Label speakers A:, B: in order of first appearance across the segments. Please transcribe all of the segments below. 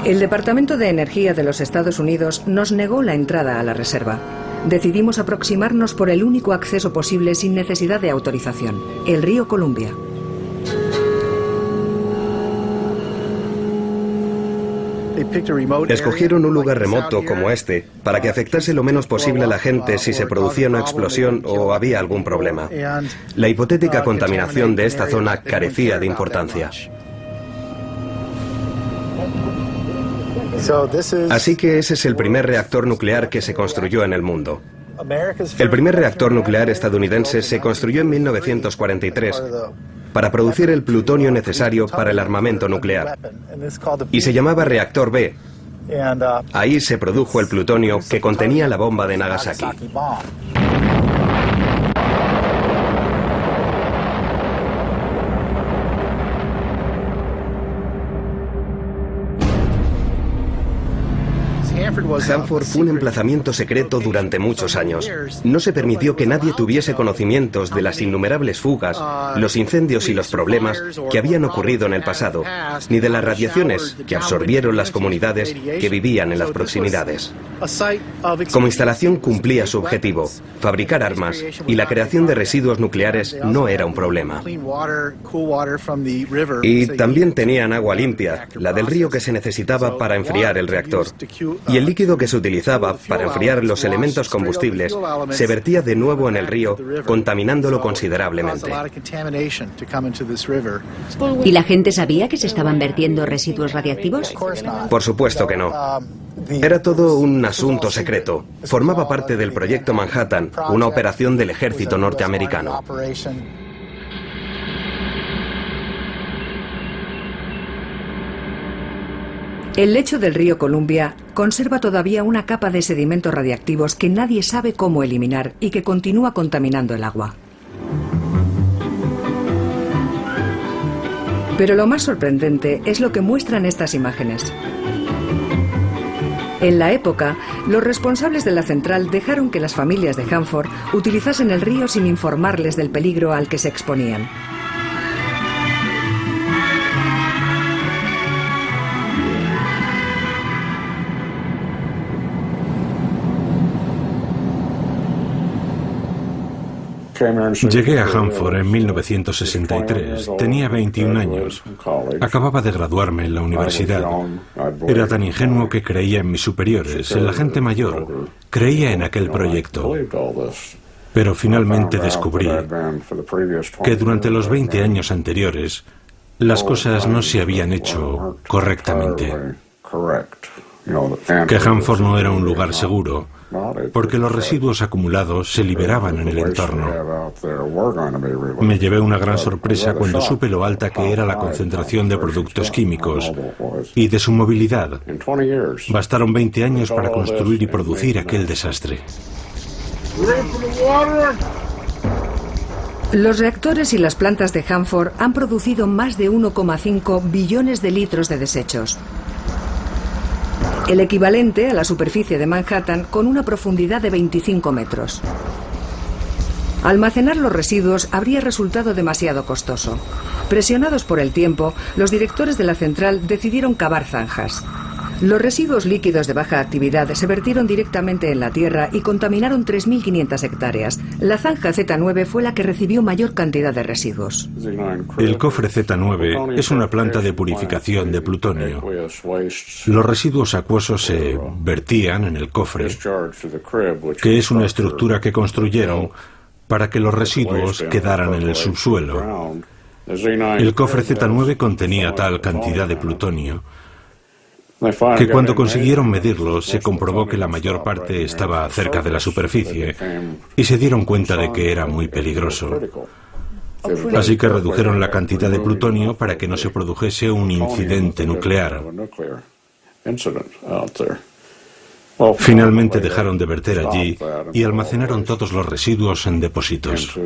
A: El Departamento de Energía de los Estados Unidos nos negó la entrada a la reserva. Decidimos aproximarnos por el único acceso posible sin necesidad de autorización, el río Columbia.
B: Escogieron un lugar remoto como este para que afectase lo menos posible a la gente si se producía una explosión o había algún problema. La hipotética contaminación de esta zona carecía de importancia. Así que ese es el primer reactor nuclear que se construyó en el mundo. El primer reactor nuclear estadounidense se construyó en 1943 para producir el plutonio necesario para el armamento nuclear. Y se llamaba Reactor B. Ahí se produjo el plutonio que contenía la bomba de Nagasaki. Hanford fue un emplazamiento secreto durante muchos años. No se permitió que nadie tuviese conocimientos de las innumerables fugas, los incendios y los problemas que habían ocurrido en el pasado, ni de las radiaciones que absorbieron las comunidades que vivían en las proximidades. Como instalación cumplía su objetivo, fabricar armas, y la creación de residuos nucleares no era un problema. Y también tenían agua limpia, la del río que se necesitaba para enfriar el reactor. Y el líquido que se utilizaba para enfriar los elementos combustibles se vertía de nuevo en el río, contaminándolo considerablemente.
C: ¿Y la gente sabía que se estaban vertiendo residuos radiactivos?
B: Por supuesto que no. Era todo un asunto secreto. Formaba parte del Proyecto Manhattan, una operación del ejército norteamericano.
A: El lecho del río Columbia conserva todavía una capa de sedimentos radiactivos que nadie sabe cómo eliminar y que continúa contaminando el agua. Pero lo más sorprendente es lo que muestran estas imágenes. En la época, los responsables de la central dejaron que las familias de Hanford utilizasen el río sin informarles del peligro al que se exponían.
D: Llegué a Hanford en 1963. Tenía 21 años. Acababa de graduarme en la universidad. Era tan ingenuo que creía en mis superiores, en la gente mayor. Creía en aquel proyecto. Pero finalmente descubrí que durante los 20 años anteriores las cosas no se habían hecho correctamente. Que Hanford no era un lugar seguro, porque los residuos acumulados se liberaban en el entorno. Me llevé una gran sorpresa cuando supe lo alta que era la concentración de productos químicos y de su movilidad. Bastaron 20 años para construir y producir aquel desastre.
A: Los reactores y las plantas de Hanford han producido más de 1,5 billones de litros de desechos. El equivalente a la superficie de Manhattan con una profundidad de 25 metros. Almacenar los residuos habría resultado demasiado costoso. Presionados por el tiempo, los directores de la central decidieron cavar zanjas. Los residuos líquidos de baja actividad se vertieron directamente en la tierra y contaminaron 3.500 hectáreas. La zanja Z9 fue la que recibió mayor cantidad de residuos.
D: El cofre Z9 es una planta de purificación de plutonio. Los residuos acuosos se vertían en el cofre, que es una estructura que construyeron para que los residuos quedaran en el subsuelo. El cofre Z9 contenía tal cantidad de plutonio que cuando consiguieron medirlo se comprobó que la mayor parte estaba cerca de la superficie y se dieron cuenta de que era muy peligroso. Así que redujeron la cantidad de plutonio para que no se produjese un incidente nuclear. Finalmente dejaron de verter allí y almacenaron todos los residuos en depósitos.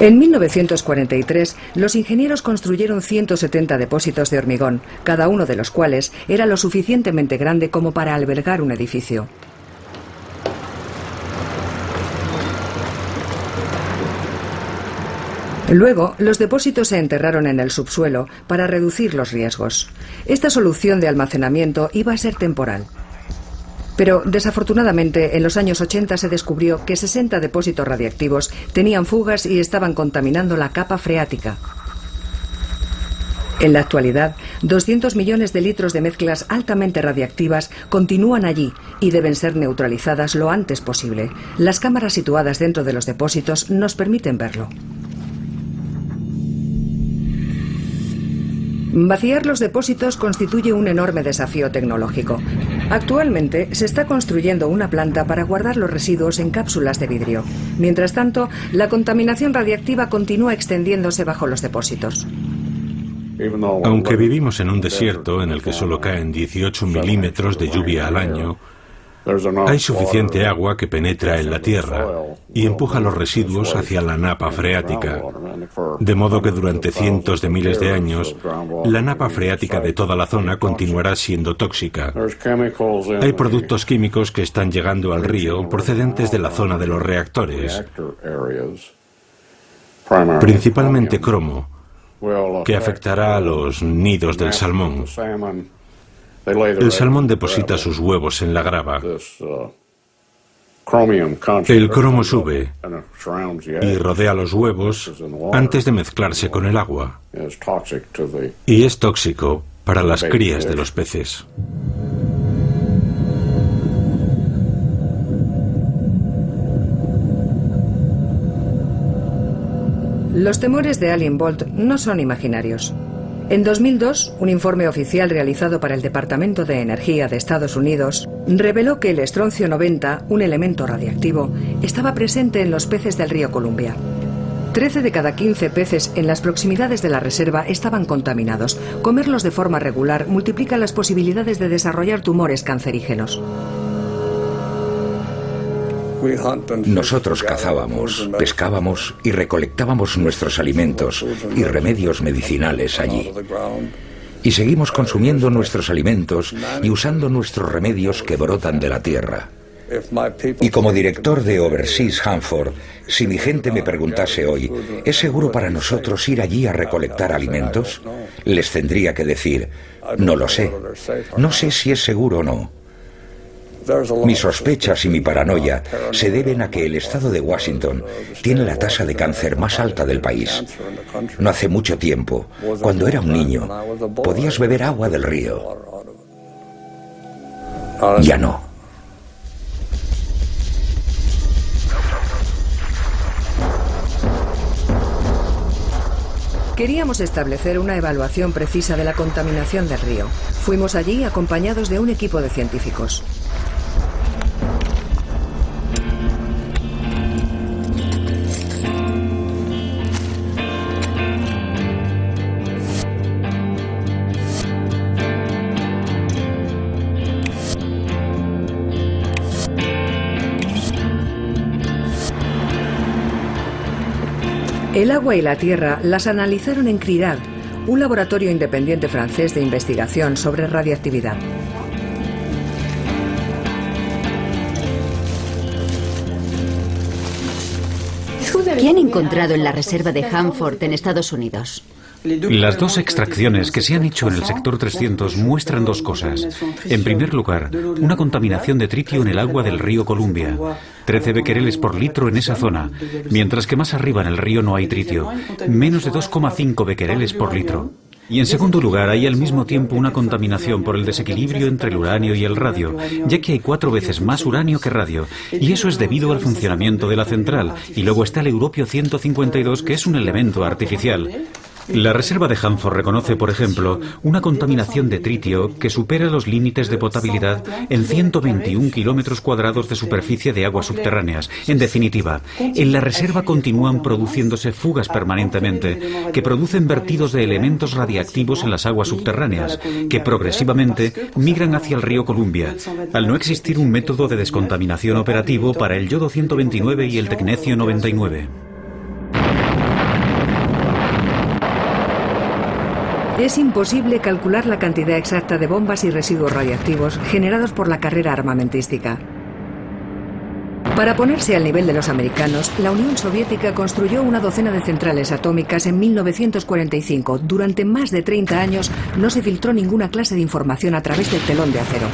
A: En 1943, los ingenieros construyeron 170 depósitos de hormigón, cada uno de los cuales era lo suficientemente grande como para albergar un edificio. Luego, los depósitos se enterraron en el subsuelo para reducir los riesgos. Esta solución de almacenamiento iba a ser temporal. Pero, desafortunadamente, en los años 80 se descubrió que 60 depósitos radiactivos tenían fugas y estaban contaminando la capa freática. En la actualidad, 200 millones de litros de mezclas altamente radiactivas continúan allí y deben ser neutralizadas lo antes posible. Las cámaras situadas dentro de los depósitos nos permiten verlo. Vaciar los depósitos constituye un enorme desafío tecnológico. Actualmente se está construyendo una planta para guardar los residuos en cápsulas de vidrio. Mientras tanto, la contaminación radiactiva continúa extendiéndose bajo los depósitos.
D: Aunque vivimos en un desierto en el que solo caen 18 milímetros de lluvia al año, hay suficiente agua que penetra en la tierra y empuja los residuos hacia la napa freática, de modo que durante cientos de miles de años la napa freática de toda la zona continuará siendo tóxica. Hay productos químicos que están llegando al río procedentes de la zona de los reactores, principalmente cromo, que afectará a los nidos del salmón. El salmón deposita sus huevos en la grava. El cromo sube y rodea los huevos antes de mezclarse con el agua. Y es tóxico para las crías de los peces.
A: Los temores de Alien Bolt no son imaginarios. En 2002, un informe oficial realizado para el Departamento de Energía de Estados Unidos reveló que el estroncio 90, un elemento radiactivo, estaba presente en los peces del río Columbia. 13 de cada 15 peces en las proximidades de la reserva estaban contaminados. Comerlos de forma regular multiplica las posibilidades de desarrollar tumores cancerígenos.
E: Nosotros cazábamos, pescábamos y recolectábamos nuestros alimentos y remedios medicinales allí. Y seguimos consumiendo nuestros alimentos y usando nuestros remedios que brotan de la tierra. Y como director de Overseas Hanford, si mi gente me preguntase hoy, ¿es seguro para nosotros ir allí a recolectar alimentos? Les tendría que decir, no lo sé. No sé si es seguro o no. Mis sospechas y mi paranoia se deben a que el estado de Washington tiene la tasa de cáncer más alta del país. No hace mucho tiempo, cuando era un niño, podías beber agua del río. Ya no.
A: Queríamos establecer una evaluación precisa de la contaminación del río. Fuimos allí acompañados de un equipo de científicos. El agua y la tierra las analizaron en CRIRAD, un laboratorio independiente francés de investigación sobre radiactividad.
C: ¿Qué han encontrado en la reserva de Hanford en Estados Unidos?
F: Las dos extracciones que se han hecho en el sector 300 muestran dos cosas. En primer lugar, una contaminación de tritio en el agua del río Columbia. 13 becquereles por litro en esa zona, mientras que más arriba en el río no hay tritio, menos de 2,5 becquereles por litro. Y en segundo lugar, hay al mismo tiempo una contaminación por el desequilibrio entre el uranio y el radio, ya que hay 4 veces más uranio que radio, y eso es debido al funcionamiento de la central, y luego está el europio 152, que es un elemento artificial. La reserva de Hanford reconoce, por ejemplo, una contaminación de tritio que supera los límites de potabilidad en 121 kilómetros cuadrados de superficie de aguas subterráneas. En definitiva, en la reserva continúan produciéndose fugas permanentemente, que producen vertidos de elementos radiactivos en las aguas subterráneas, que progresivamente migran hacia el río Columbia, al no existir un método de descontaminación operativo para el yodo 129 y el tecnecio 99.
A: Es imposible calcular la cantidad exacta de bombas y residuos radiactivos generados por la carrera armamentística. Para ponerse al nivel de los americanos, la Unión Soviética construyó una docena de centrales atómicas en 1945. Durante más de 30 años no se filtró ninguna clase de información a través del telón de acero.